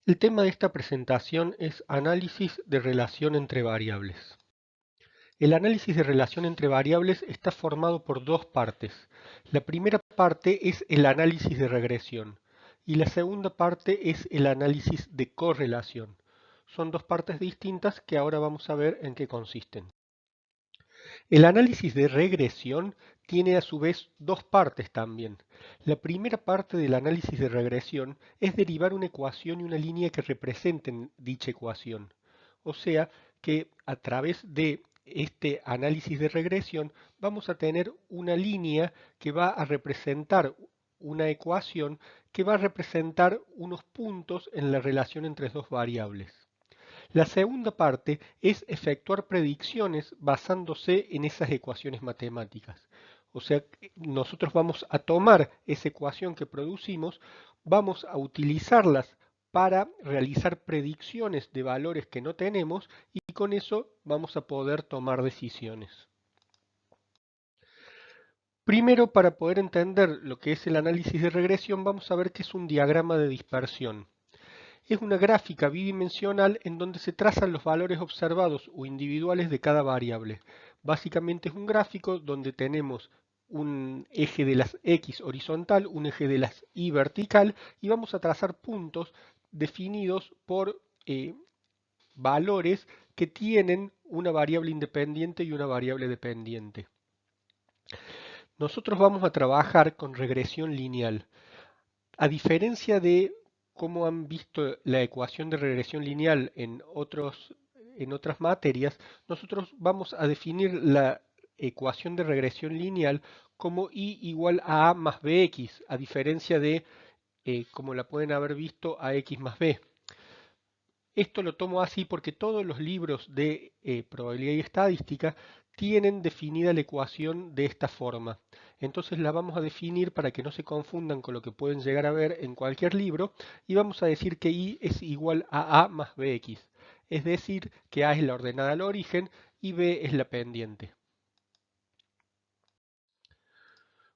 El tema de esta presentación es análisis de relación entre variables. El análisis de relación entre variables está formado por dos partes. La primera parte es el análisis de regresión y la segunda parte es el análisis de correlación. Son dos partes distintas que ahora vamos a ver en qué consisten. El análisis de regresión tiene a su vez dos partes también. La primera parte del análisis de regresión es derivar una ecuación y una línea que representen dicha ecuación. O sea que a través de este análisis de regresión vamos a tener una línea que va a representar una ecuación que va a representar unos puntos en la relación entre dos variables. La segunda parte es efectuar predicciones basándose en esas ecuaciones matemáticas. O sea, nosotros vamos a tomar esa ecuación que producimos, vamos a utilizarlas para realizar predicciones de valores que no tenemos y con eso vamos a poder tomar decisiones. Primero, para poder entender lo que es el análisis de regresión, vamos a ver qué es un diagrama de dispersión. Es una gráfica bidimensional en donde se trazan los valores observados o individuales de cada variable. Básicamente es un gráfico donde tenemos un eje de las X horizontal, un eje de las Y vertical y vamos a trazar puntos definidos por valores que tienen una variable independiente y una variable dependiente. Nosotros vamos a trabajar con regresión lineal. A diferencia de cómo han visto la ecuación de regresión lineal en otras materias, nosotros vamos a definir la ecuación de regresión lineal como y igual a más bx, a diferencia de como la pueden haber visto a x más b. Esto lo tomo así porque todos los libros de probabilidad y estadística tienen definida la ecuación de esta forma. Entonces la vamos a definir para que no se confundan con lo que pueden llegar a ver en cualquier libro y vamos a decir que y es igual a más bx. Es decir, que a es la ordenada al origen y b es la pendiente.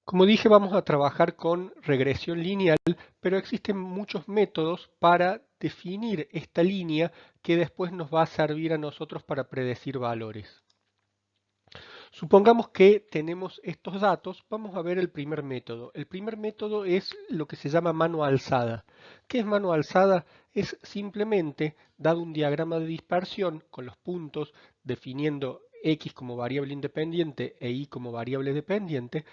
Como dije, vamos a trabajar con regresión lineal, pero existen muchos métodos para definir esta línea que después nos va a servir a nosotros para predecir valores. Supongamos que tenemos estos datos, vamos a ver el primer método. El primer método es lo que se llama mano alzada. ¿Qué es mano alzada? Es simplemente, dado un diagrama de dispersión con los puntos definiendo x como variable independiente e y como variable dependiente,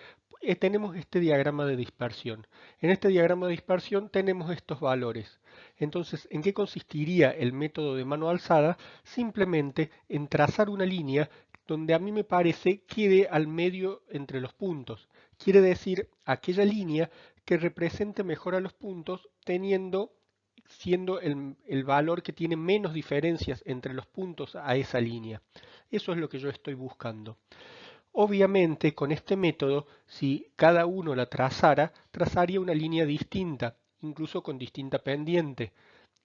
tenemos este diagrama de dispersión. En este diagrama de dispersión tenemos estos valores. Entonces, ¿en qué consistiría el método de mano alzada? Simplemente en trazar una línea donde a mí me parece quede al medio entre los puntos. Quiere decir aquella línea que represente mejor a los puntos siendo el valor que tiene menos diferencias entre los puntos a esa línea. Eso es lo que yo estoy buscando. Obviamente, con este método, si cada uno la trazara, trazaría una línea distinta, incluso con distinta pendiente.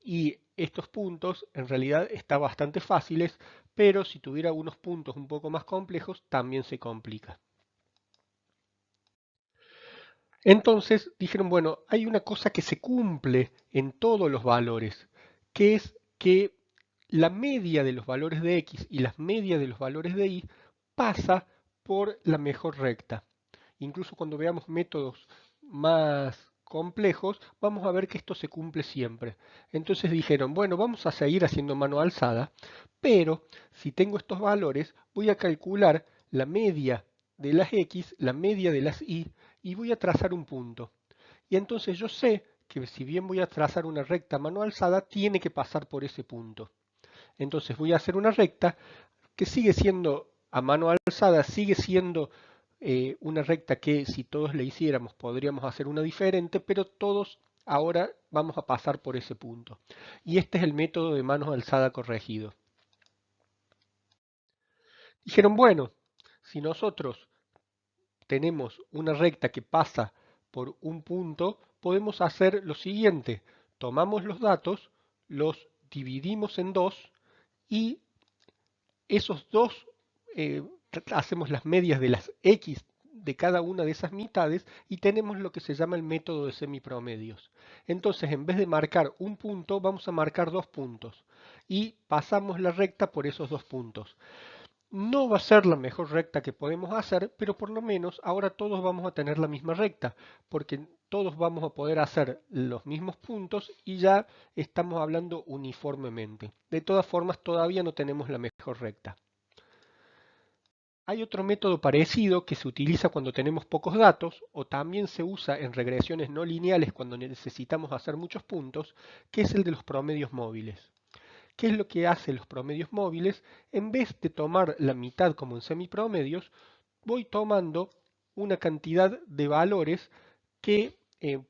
Y estos puntos en realidad están bastante fáciles, pero si tuviera unos puntos un poco más complejos, también se complica. Entonces dijeron, bueno, hay una cosa que se cumple en todos los valores, que es que la media de los valores de x y la media de los valores de y pasa por la mejor recta. Incluso cuando veamos métodos más complejos, vamos a ver que esto se cumple siempre. Entonces dijeron, bueno, vamos a seguir haciendo mano alzada, pero si tengo estos valores, voy a calcular la media de las x, la media de las y voy a trazar un punto. Y entonces yo sé que si bien voy a trazar una recta mano alzada, tiene que pasar por ese punto. Entonces voy a hacer una recta que sigue siendo a mano alzada, sigue siendo una recta que si todos le hiciéramos podríamos hacer una diferente, pero todos ahora vamos a pasar por ese punto. Y este es el método de manos alzada corregido. Dijeron, bueno, si nosotros tenemos una recta que pasa por un punto, podemos hacer lo siguiente. Tomamos los datos, los dividimos en dos y esos dos hacemos las medias de las x de cada una de esas mitades y tenemos lo que se llama el método de semipromedios. Entonces, en vez de marcar un punto, vamos a marcar 2 puntos y pasamos la recta por esos 2 puntos. No va a ser la mejor recta que podemos hacer, pero por lo menos ahora todos vamos a tener la misma recta, porque todos vamos a poder hacer los mismos puntos y ya estamos hablando uniformemente. De todas formas, todavía no tenemos la mejor recta. Hay otro método parecido que se utiliza cuando tenemos pocos datos o también se usa en regresiones no lineales cuando necesitamos hacer muchos puntos, que es el de los promedios móviles. ¿Qué es lo que hacen los promedios móviles? En vez de tomar la mitad como en semipromedios, voy tomando una cantidad de valores que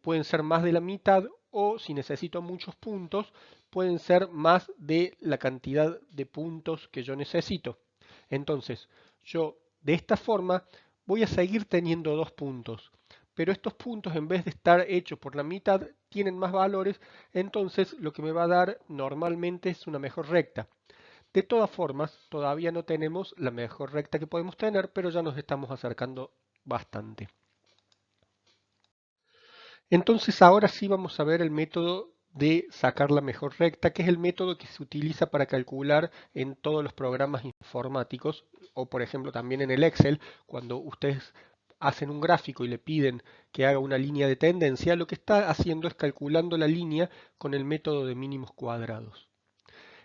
pueden ser más de la mitad o si necesito muchos puntos, pueden ser más de la cantidad de puntos que yo necesito. Entonces, yo de esta forma voy a seguir teniendo 2 puntos, pero estos puntos en vez de estar hechos por la mitad tienen más valores, entonces lo que me va a dar normalmente es una mejor recta. De todas formas, todavía no tenemos la mejor recta que podemos tener, pero ya nos estamos acercando bastante. Entonces ahora sí vamos a ver el método de sacar la mejor recta, que es el método que se utiliza para calcular en todos los programas informáticos o por ejemplo también en el Excel, cuando ustedes hacen un gráfico y le piden que haga una línea de tendencia, lo que está haciendo es calculando la línea con el método de mínimos cuadrados.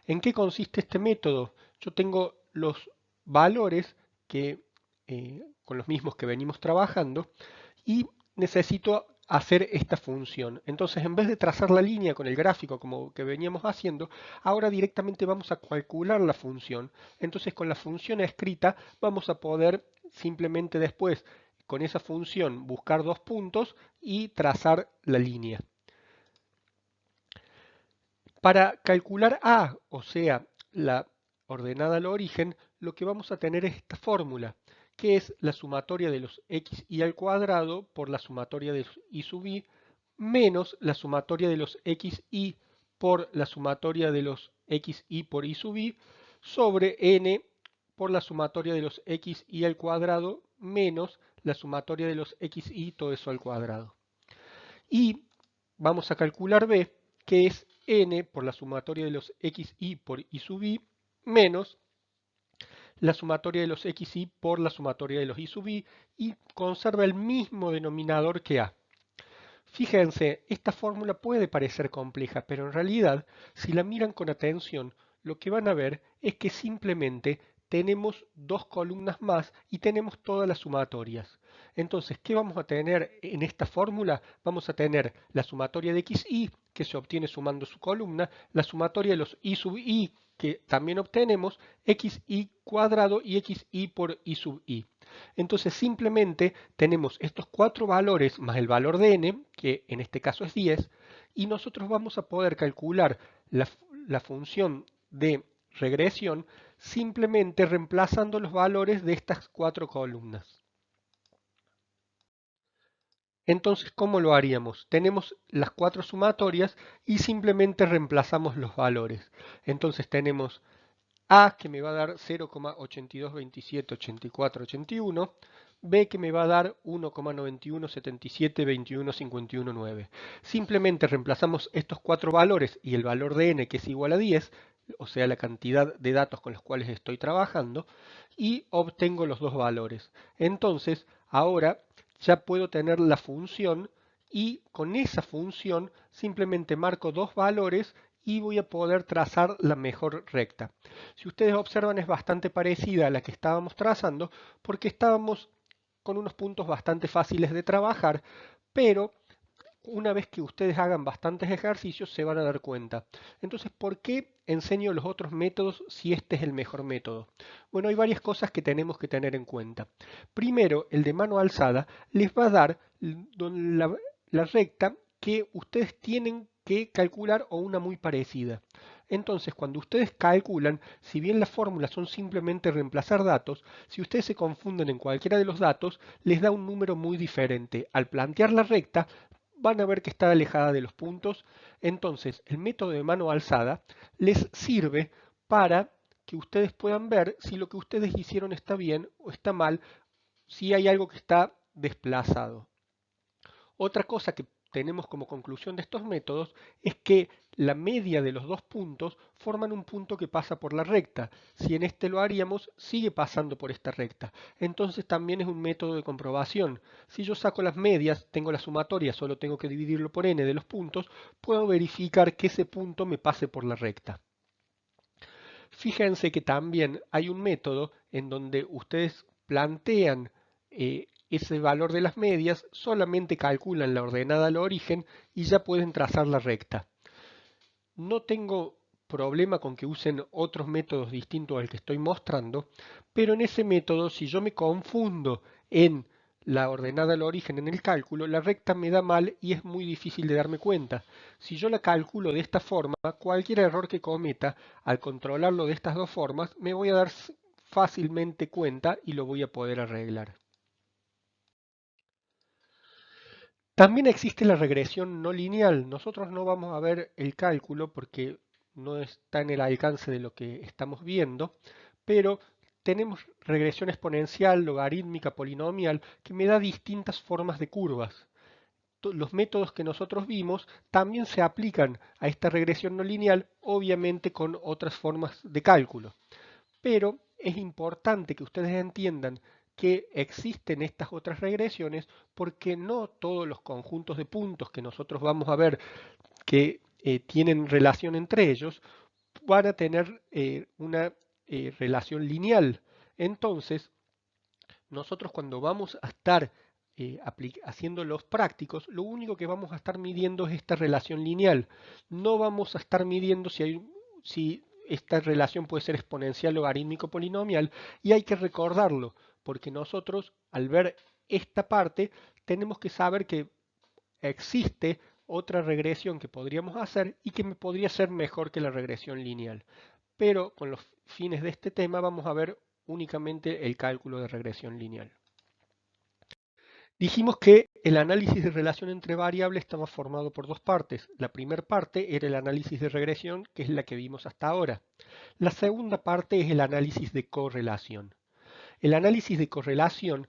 ¿En qué consiste este método? Yo tengo los valores con los mismos que venimos trabajando y necesito hacer esta función. Entonces, en vez de trazar la línea con el gráfico como que veníamos haciendo, ahora directamente vamos a calcular la función. Entonces, con la función escrita vamos a poder simplemente después, con esa función, buscar 2 puntos y trazar la línea. Para calcular A, o sea, la ordenada al origen, lo que vamos a tener es esta fórmula, que es la sumatoria de los xy al cuadrado por la sumatoria de los y sub i menos la sumatoria de los xy por la sumatoria de los xy por i sub i sobre n por la sumatoria de los xy al cuadrado menos la sumatoria de los xy todo eso al cuadrado. Y vamos a calcular b, que es n por la sumatoria de los xy por i sub i menos la sumatoria de los xy por la sumatoria de los i sub i y conserva el mismo denominador que a. Fíjense, esta fórmula puede parecer compleja, pero en realidad, si la miran con atención, lo que van a ver es que simplemente tenemos 2 columnas más y tenemos todas las sumatorias. Entonces, ¿qué vamos a tener en esta fórmula? Vamos a tener la sumatoria de xy, que se obtiene sumando su columna, la sumatoria de los i sub i, que también obtenemos, xy cuadrado y xy por i sub i. Entonces simplemente tenemos estos 4 valores más el valor de n, que en este caso es 10, y nosotros vamos a poder calcular la función de regresión simplemente reemplazando los valores de estas 4 columnas. Entonces, ¿cómo lo haríamos? Tenemos las 4 sumatorias y simplemente reemplazamos los valores. Entonces tenemos A que me va a dar 0,82278481, B que me va a dar 1,91772151,9. Simplemente reemplazamos estos 4 valores y el valor de n que es igual a 10, o sea la cantidad de datos con los cuales estoy trabajando, y obtengo los dos valores. Entonces, ahora ya puedo tener la función y con esa función simplemente marco dos valores y voy a poder trazar la mejor recta. Si ustedes observan es bastante parecida a la que estábamos trazando porque estábamos con unos puntos bastante fáciles de trabajar, pero una vez que ustedes hagan bastantes ejercicios se van a dar cuenta. Entonces, ¿por qué enseño los otros métodos si este es el mejor método? Bueno, hay varias cosas que tenemos que tener en cuenta. Primero, el de mano alzada les va a dar la recta que ustedes tienen que calcular o una muy parecida. Entonces, cuando ustedes calculan, si bien las fórmulas son simplemente reemplazar datos, si ustedes se confunden en cualquiera de los datos, les da un número muy diferente. Al plantear la recta, van a ver que está alejada de los puntos. Entonces, el método de mano alzada les sirve para que ustedes puedan ver si lo que ustedes hicieron está bien o está mal, si hay algo que está desplazado. Otra cosa que tenemos como conclusión de estos métodos es que la media de los dos puntos forman un punto que pasa por la recta. Si en este lo haríamos, sigue pasando por esta recta. Entonces también es un método de comprobación. Si yo saco las medias, tengo la sumatoria, solo tengo que dividirlo por n de los puntos, puedo verificar que ese punto me pase por la recta. Fíjense que también hay un método en donde ustedes plantean ese valor de las medias, solamente calculan la ordenada al origen y ya pueden trazar la recta. No tengo problema con que usen otros métodos distintos al que estoy mostrando, pero en ese método, si yo me confundo en la ordenada al origen en el cálculo, la recta me da mal y es muy difícil de darme cuenta. Si yo la calculo de esta forma, cualquier error que cometa al controlarlo de estas dos formas, me voy a dar fácilmente cuenta y lo voy a poder arreglar. También existe la regresión no lineal. Nosotros no vamos a ver el cálculo porque no está en el alcance de lo que estamos viendo, pero tenemos regresión exponencial, logarítmica, polinomial, que me da distintas formas de curvas. Los métodos que nosotros vimos también se aplican a esta regresión no lineal, obviamente con otras formas de cálculo. Pero es importante que ustedes entiendan que existen estas otras regresiones porque no todos los conjuntos de puntos que nosotros vamos a ver que tienen relación entre ellos van a tener una relación lineal. Entonces, nosotros cuando vamos a estar haciendo los prácticos, lo único que vamos a estar midiendo es esta relación lineal. No vamos a estar midiendo si esta relación puede ser exponencial, logarítmico, polinomial, y hay que recordarlo, porque nosotros al ver esta parte tenemos que saber que existe otra regresión que podríamos hacer y que me podría ser mejor que la regresión lineal. Pero con los fines de este tema vamos a ver únicamente el cálculo de regresión lineal. Dijimos que el análisis de relación entre variables estaba formado por dos partes. La primera parte era el análisis de regresión, que es la que vimos hasta ahora. La segunda parte es el análisis de correlación. El análisis de correlación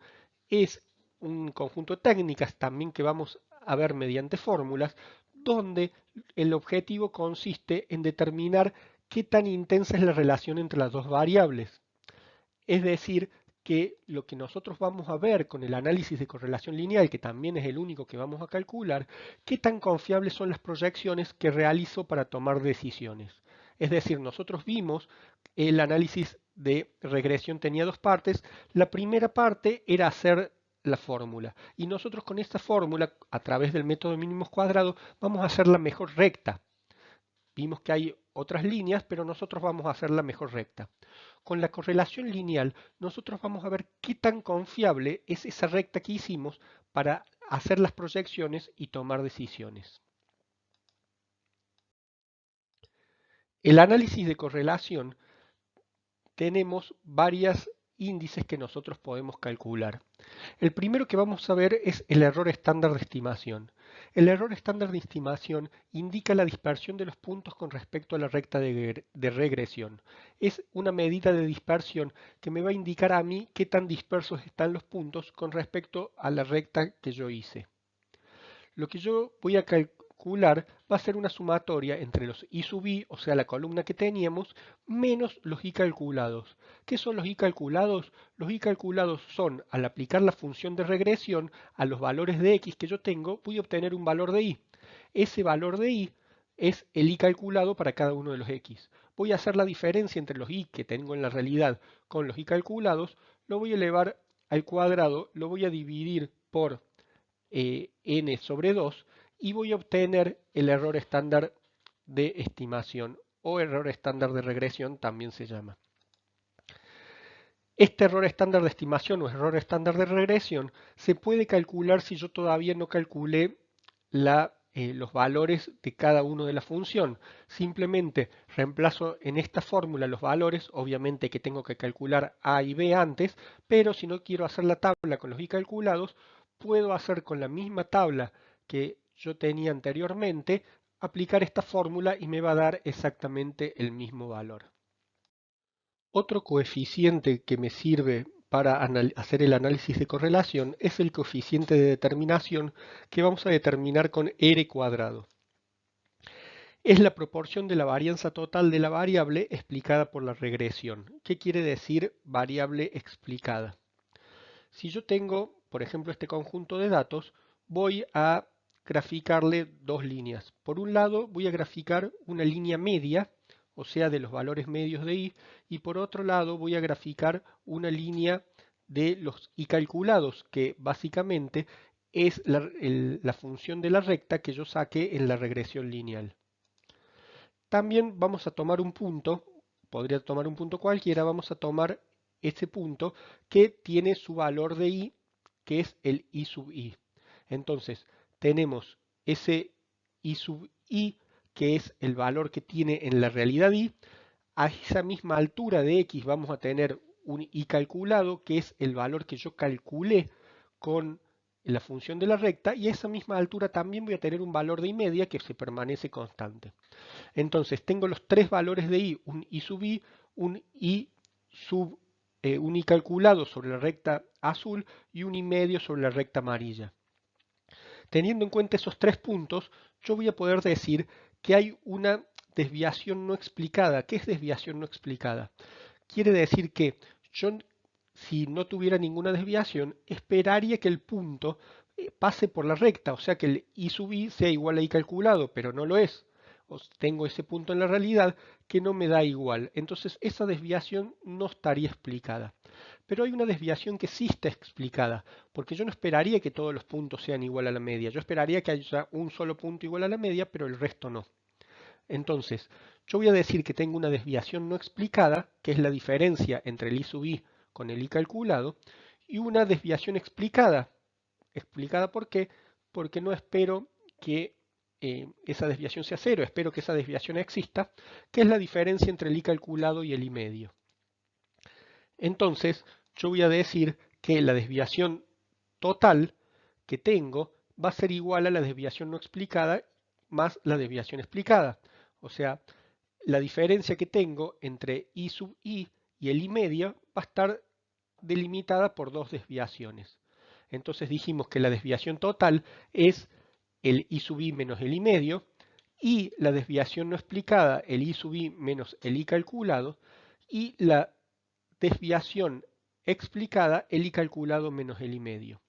es un conjunto de técnicas también que vamos a ver mediante fórmulas, donde el objetivo consiste en determinar qué tan intensa es la relación entre las dos variables. Es decir, que lo que nosotros vamos a ver con el análisis de correlación lineal, que también es el único que vamos a calcular, qué tan confiables son las proyecciones que realizo para tomar decisiones. Es decir, nosotros vimos el análisis de regresión tenía dos partes. La primera parte era hacer la fórmula y nosotros con esta fórmula, a través del método de mínimos cuadrados, vamos a hacer la mejor recta. Vimos que hay otras líneas, pero nosotros vamos a hacer la mejor recta. Con la correlación lineal, nosotros vamos a ver qué tan confiable es esa recta que hicimos para hacer las proyecciones y tomar decisiones. El análisis de correlación tenemos varios índices que nosotros podemos calcular. El primero que vamos a ver es el error estándar de estimación. El error estándar de estimación indica la dispersión de los puntos con respecto a la recta de regresión. Es una medida de dispersión que me va a indicar a mí qué tan dispersos están los puntos con respecto a la recta que yo hice. Lo que yo voy a calcular va a ser una sumatoria entre los I sub I, o sea, la columna que teníamos, menos los I calculados. ¿Qué son los I calculados? Los I calculados son, al aplicar la función de regresión a los valores de X que yo tengo, voy a obtener un valor de Y. Ese valor de Y es el I calculado para cada uno de los X. Voy a hacer la diferencia entre los I que tengo en la realidad con los I calculados, lo voy a elevar al cuadrado, lo voy a dividir por n sobre 2 y voy a obtener el error estándar de estimación o error estándar de regresión también se llama. Este error estándar de estimación o error estándar de regresión se puede calcular si yo todavía no calculé los valores de cada uno de la función. Simplemente reemplazo en esta fórmula los valores, obviamente que tengo que calcular A y B antes, pero si no quiero hacer la tabla con los I calculados, puedo hacer con la misma tabla que yo tenía anteriormente, aplicar esta fórmula y me va a dar exactamente el mismo valor. Otro coeficiente que me sirve para hacer el análisis de correlación es el coeficiente de determinación que vamos a determinar con R cuadrado. Es la proporción de la varianza total de la variable explicada por la regresión. ¿Qué quiere decir variable explicada? Si yo tengo, por ejemplo, este conjunto de datos, voy a graficarle dos líneas. Por un lado, voy a graficar una línea media, o sea, de los valores medios de i, y por otro lado voy a graficar una línea de los i calculados, que básicamente es la función de la recta que yo saqué en la regresión lineal. También vamos a tomar un punto, podría tomar un punto cualquiera, vamos a tomar ese punto que tiene su valor de i, que es el i sub i. Entonces, tenemos ese i sub i, que es el valor que tiene en la realidad i. A esa misma altura de x vamos a tener un i calculado, que es el valor que yo calculé con la función de la recta, y a esa misma altura también voy a tener un valor de i media que se permanece constante. Entonces tengo los tres valores de i, un i sub i, un i calculado sobre la recta azul y un i medio sobre la recta amarilla. Teniendo en cuenta esos tres puntos, yo voy a poder decir que hay una desviación no explicada. ¿Qué es desviación no explicada? Quiere decir que yo, si no tuviera ninguna desviación, esperaría que el punto pase por la recta, o sea que el i sub i sea igual a i calculado, pero no lo es. Tengo ese punto en la realidad que no me da igual. Entonces esa desviación no estaría explicada. Pero hay una desviación que sí está explicada, porque yo no esperaría que todos los puntos sean igual a la media. Yo esperaría que haya un solo punto igual a la media, pero el resto no. Entonces, yo voy a decir que tengo una desviación no explicada, que es la diferencia entre el i sub i con el i calculado, y una desviación explicada. ¿Explicada por qué? Porque no espero que esa desviación sea cero, espero que esa desviación exista, que es la diferencia entre el i calculado y el i medio. Entonces, yo voy a decir que la desviación total que tengo va a ser igual a la desviación no explicada más la desviación explicada. O sea, la diferencia que tengo entre i sub i y el i medio va a estar delimitada por dos desviaciones. Entonces dijimos que la desviación total es el i sub i menos el i medio, y la desviación no explicada, el i sub i menos el i calculado, y la desviación explicada, el i calculado menos el i medio.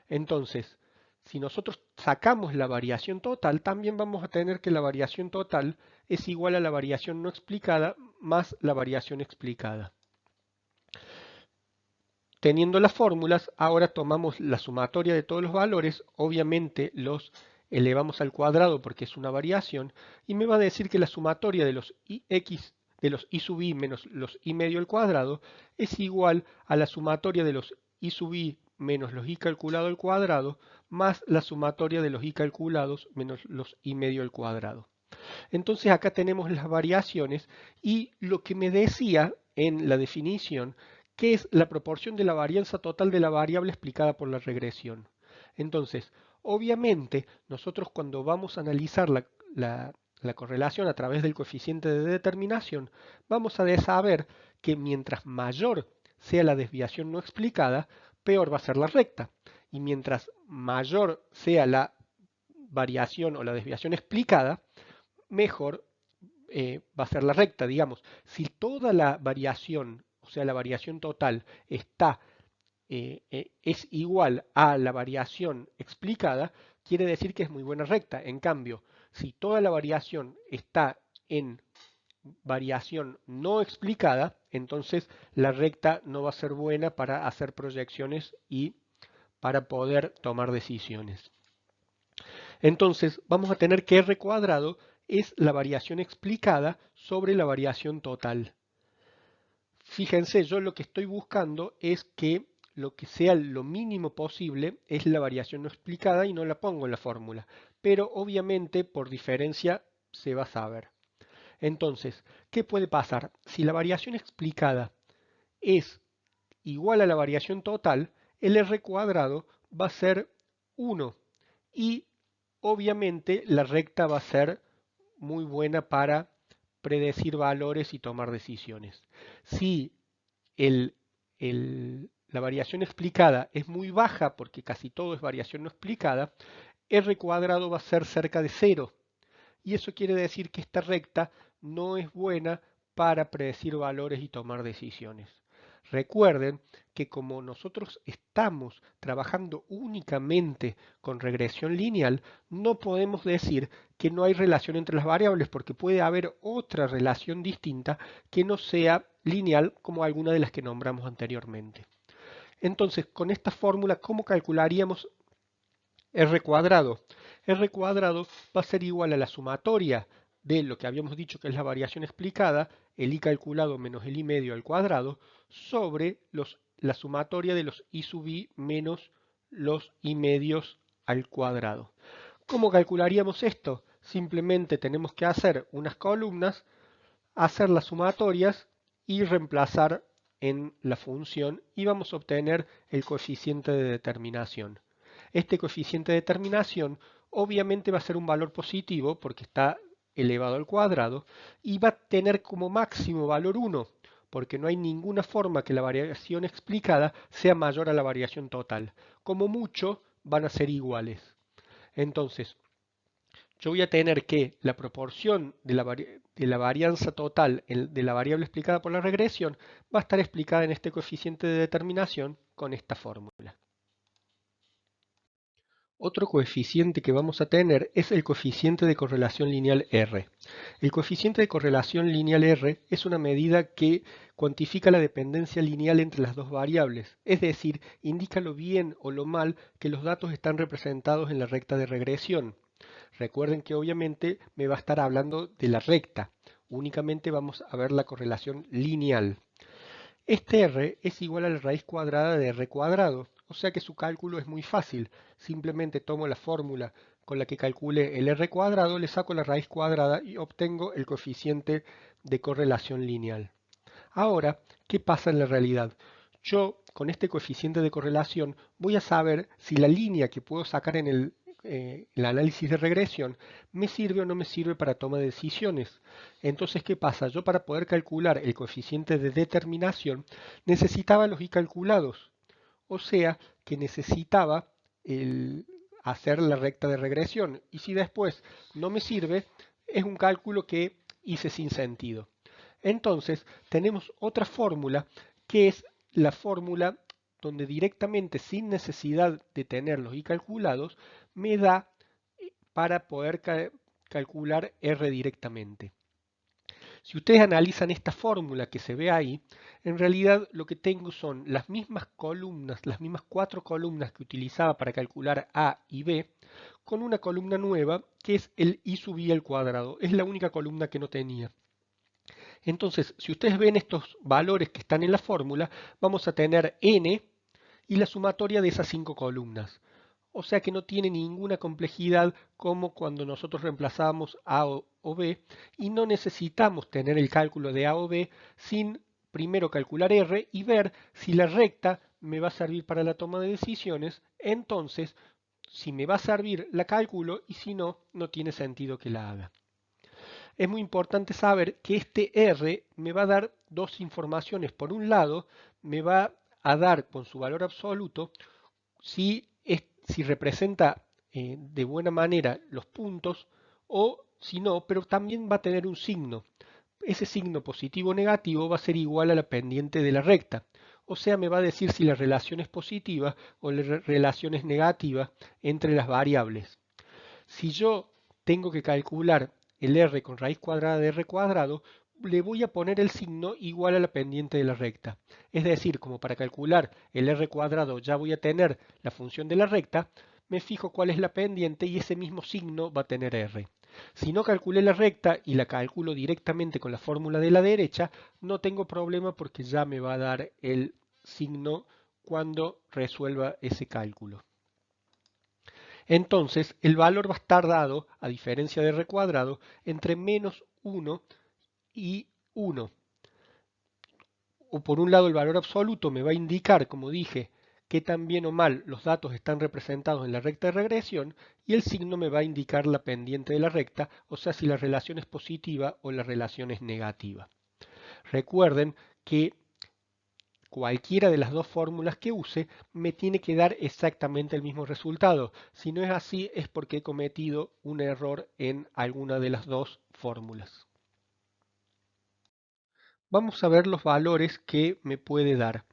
Entonces, si nosotros sacamos la variación total, también vamos a tener que la variación total es igual a la variación no explicada más la variación explicada. Teniendo las fórmulas, ahora tomamos la sumatoria de todos los valores, obviamente los elevamos al cuadrado porque es una variación, y me va a decir que la sumatoria de los i sub i menos los i medio al cuadrado es igual a la sumatoria de los i sub i menos los i calculado al cuadrado más la sumatoria de los i calculados menos los i medio al cuadrado. Entonces acá tenemos las variaciones y lo que me decía en la definición, que es la proporción de la varianza total de la variable explicada por la regresión. Entonces, obviamente, nosotros cuando vamos a analizar la correlación a través del coeficiente de determinación, vamos a saber que mientras mayor sea la desviación no explicada, peor va a ser la recta. Y mientras mayor sea la variación o la desviación explicada, mejor va a ser la recta. Digamos, si toda la variación, o sea, la variación total, es igual a la variación explicada, quiere decir que es muy buena recta. En cambio, si toda la variación está en variación no explicada, entonces la recta no va a ser buena para hacer proyecciones y para poder tomar decisiones. Entonces vamos a tener que R cuadrado es la variación explicada sobre la variación total. Fíjense, yo lo que estoy buscando es que lo que sea lo mínimo posible es la variación no explicada y no la pongo en la fórmula. Pero obviamente por diferencia se va a saber. Entonces, ¿qué puede pasar? Si la variación explicada es igual a la variación total, el R cuadrado va a ser 1 y obviamente la recta va a ser muy buena para predecir valores y tomar decisiones. Si la variación explicada es muy baja, porque casi todo es variación no explicada, R cuadrado va a ser cerca de 0. Y eso quiere decir que esta recta no es buena para predecir valores y tomar decisiones. Recuerden que como nosotros estamos trabajando únicamente con regresión lineal, no podemos decir que no hay relación entre las variables, porque puede haber otra relación distinta que no sea lineal, como alguna de las que nombramos anteriormente. Entonces, con esta fórmula, ¿cómo calcularíamos R cuadrado? R cuadrado va a ser igual a la sumatoria de lo que habíamos dicho que es la variación explicada, el i calculado menos el i medio al cuadrado, sobre la sumatoria de los i sub i menos los i medios al cuadrado. ¿Cómo calcularíamos esto? Simplemente tenemos que hacer unas columnas, hacer las sumatorias y reemplazar en la función y vamos a obtener el coeficiente de determinación. Este coeficiente de determinación obviamente va a ser un valor positivo porque está elevado al cuadrado y va a tener como máximo valor 1 porque no hay ninguna forma que la variación explicada sea mayor a la variación total. Como mucho van a ser iguales. Entonces, yo voy a tener que la proporción de la varianza total de la variable explicada por la regresión va a estar explicada en este coeficiente de determinación con esta fórmula. Otro coeficiente que vamos a tener es el coeficiente de correlación lineal R. El coeficiente de correlación lineal R es una medida que cuantifica la dependencia lineal entre las dos variables, es decir, indica lo bien o lo mal que los datos están representados en la recta de regresión. Recuerden que obviamente me va a estar hablando de la recta, únicamente vamos a ver la correlación lineal. Este R es igual a la raíz cuadrada de R cuadrado, o sea que su cálculo es muy fácil. Simplemente tomo la fórmula con la que calcule el R cuadrado, le saco la raíz cuadrada y obtengo el coeficiente de correlación lineal. Ahora, ¿qué pasa en la realidad? Yo, con este coeficiente de correlación, voy a saber si la línea que puedo sacar en el análisis de regresión me sirve o no me sirve para toma de decisiones. Entonces, ¿qué pasa? Yo para poder calcular el coeficiente de determinación necesitaba los i calculados. O sea, que necesitaba hacer la recta de regresión. Y si después no me sirve, es un cálculo que hice sin sentido. Entonces, tenemos otra fórmula que es la fórmula donde directamente, sin necesidad de tener los i calculados, me da para poder calcular R directamente. Si ustedes analizan esta fórmula que se ve ahí, en realidad lo que tengo son las mismas columnas, las mismas 4 columnas que utilizaba para calcular A y B, con una columna nueva que es el i sub i al cuadrado. Es la única columna que no tenía. Entonces, si ustedes ven estos valores que están en la fórmula, vamos a tener n y la sumatoria de esas 5 columnas. O sea que no tiene ninguna complejidad como cuando nosotros reemplazábamos A o B y no necesitamos tener el cálculo de A o B sin primero calcular R y ver si la recta me va a servir para la toma de decisiones. Entonces, si me va a servir, la calculo y si no, no tiene sentido que la haga. Es muy importante saber que este R me va a dar dos informaciones. Por un lado, me va a dar con su valor absoluto si representa de buena manera los puntos o si no, pero también va a tener un signo. Ese signo positivo o negativo va a ser igual a la pendiente de la recta. O sea, me va a decir si la relación es positiva o la relación es negativa entre las variables. Si yo tengo que calcular el r con raíz cuadrada de r cuadrado, le voy a poner el signo igual a la pendiente de la recta. Es decir, como para calcular el r cuadrado ya voy a tener la función de la recta, me fijo cuál es la pendiente y ese mismo signo va a tener r. Si no calculé la recta y la calculo directamente con la fórmula de la derecha, no tengo problema porque ya me va a dar el signo cuando resuelva ese cálculo. Entonces, el valor va a estar dado, a diferencia de r cuadrado, entre menos 1 y 1. O por un lado el valor absoluto me va a indicar, como dije, que tan bien o mal los datos están representados en la recta de regresión y el signo me va a indicar la pendiente de la recta, o sea, si la relación es positiva o la relación es negativa. Recuerden que cualquiera de las dos fórmulas que use me tiene que dar exactamente el mismo resultado. Si no es así, es porque he cometido un error en alguna de las dos fórmulas. Vamos a ver los valores que me puede dar.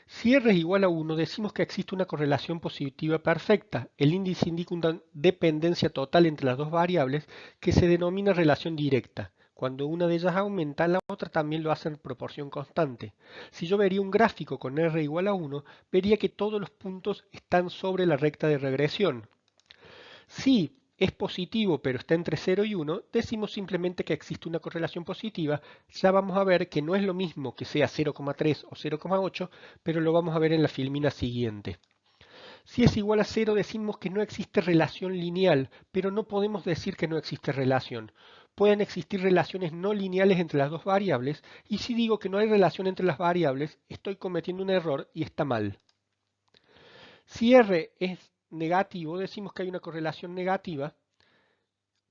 Si R es igual a 1, decimos que existe una correlación positiva perfecta. El índice indica una dependencia total entre las dos variables que se denomina relación directa. Cuando una de ellas aumenta, la otra también lo hace en proporción constante. Si yo vería un gráfico con R igual a 1, vería que todos los puntos están sobre la recta de regresión. Si es positivo pero está entre 0 y 1, decimos simplemente que existe una correlación positiva. Ya vamos a ver que no es lo mismo que sea 0,3 o 0,8, pero lo vamos a ver en la filmina siguiente. Si es igual a 0, decimos que no existe relación lineal, pero no podemos decir que no existe relación. Pueden existir relaciones no lineales entre las dos variables, y si digo que no hay relación entre las variables, estoy cometiendo un error y está mal. Si R es negativo, decimos que hay una correlación negativa,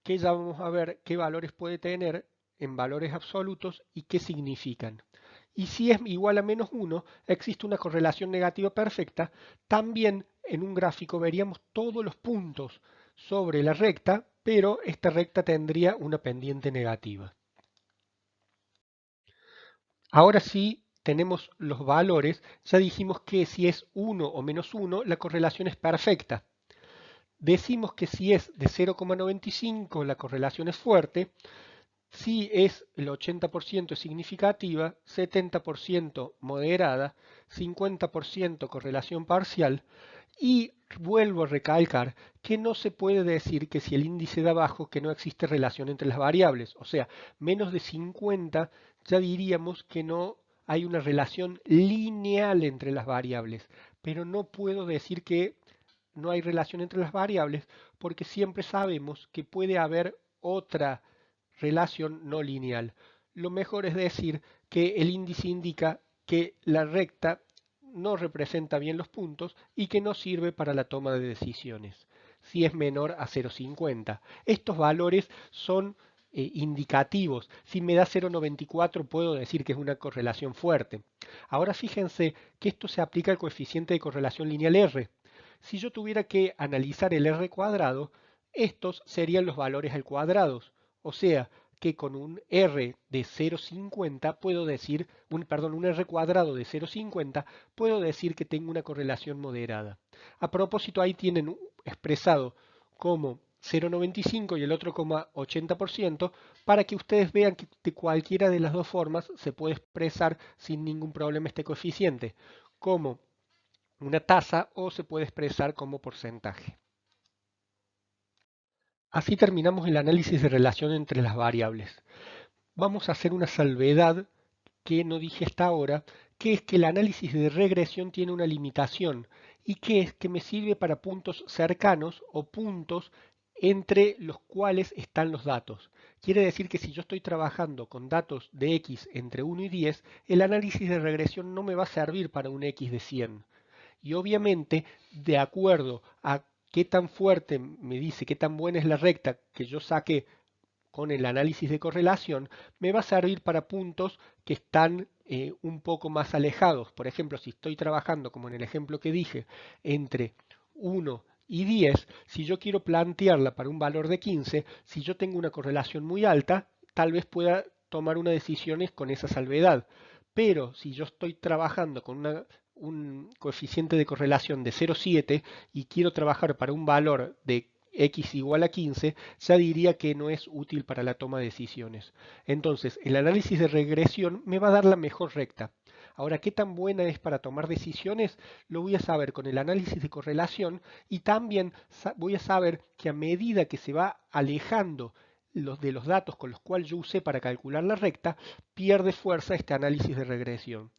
que ya vamos a ver qué valores puede tener en valores absolutos y qué significan. Y si es igual a -1, existe una correlación negativa perfecta. También en un gráfico veríamos todos los puntos sobre la recta, pero esta recta tendría una pendiente negativa. Ahora sí tenemos los valores. Ya dijimos que si es 1 o -1, la correlación es perfecta. Decimos que si es de 0,95 la correlación es fuerte, si es el 80% es significativa, 70% moderada, 50% correlación parcial, y vuelvo a recalcar que no se puede decir que si el índice da abajo que no existe relación entre las variables, o sea, menos de 50 ya diríamos que no hay una relación lineal entre las variables, pero no puedo decir que no hay relación entre las variables porque siempre sabemos que puede haber otra relación no lineal. Lo mejor es decir que el índice indica que la recta no representa bien los puntos y que no sirve para la toma de decisiones si es menor a 0,50. Estos valores son indicativos. Si me da 0,94 puedo decir que es una correlación fuerte. Ahora fíjense que esto se aplica al coeficiente de correlación lineal R. Si yo tuviera que analizar el R cuadrado, estos serían los valores al cuadrado. O sea, que con un R de 0,50 puedo decir, un R cuadrado de 0,50 puedo decir que tengo una correlación moderada. A propósito, ahí tienen expresado como 0,95 y el otro como 80% para que ustedes vean que de cualquiera de las dos formas se puede expresar sin ningún problema este coeficiente, como una tasa o se puede expresar como porcentaje. Así terminamos el análisis de relación entre las variables. Vamos a hacer una salvedad que no dije hasta ahora, que es que el análisis de regresión tiene una limitación y que es que me sirve para puntos cercanos o puntos entre los cuales están los datos. Quiere decir que si yo estoy trabajando con datos de x entre 1 y 10, el análisis de regresión no me va a servir para un x de 100. Y obviamente, de acuerdo a qué tan fuerte me dice, qué tan buena es la recta que yo saqué con el análisis de correlación, me va a servir para puntos que están un poco más alejados. Por ejemplo, si estoy trabajando, como en el ejemplo que dije, entre 1 y 10, si yo quiero plantearla para un valor de 15, si yo tengo una correlación muy alta, tal vez pueda tomar unas decisiones con esa salvedad. Pero si yo estoy trabajando con un coeficiente de correlación de 0,7 y quiero trabajar para un valor de x igual a 15, ya diría que no es útil para la toma de decisiones. Entonces, el análisis de regresión me va a dar la mejor recta. Ahora, ¿qué tan buena es para tomar decisiones? Lo voy a saber con el análisis de correlación y también voy a saber que a medida que se va alejando de los datos con los cuales yo usé para calcular la recta, pierde fuerza este análisis de regresión.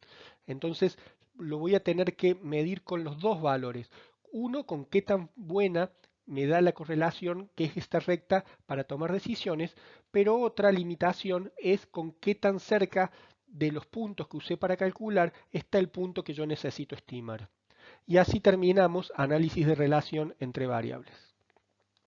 Entonces, lo voy a tener que medir con los dos valores. Uno, con qué tan buena me da la correlación que es esta recta para tomar decisiones, pero otra limitación es con qué tan cerca de los puntos que usé para calcular está el punto que yo necesito estimar. Y así terminamos análisis de relación entre variables.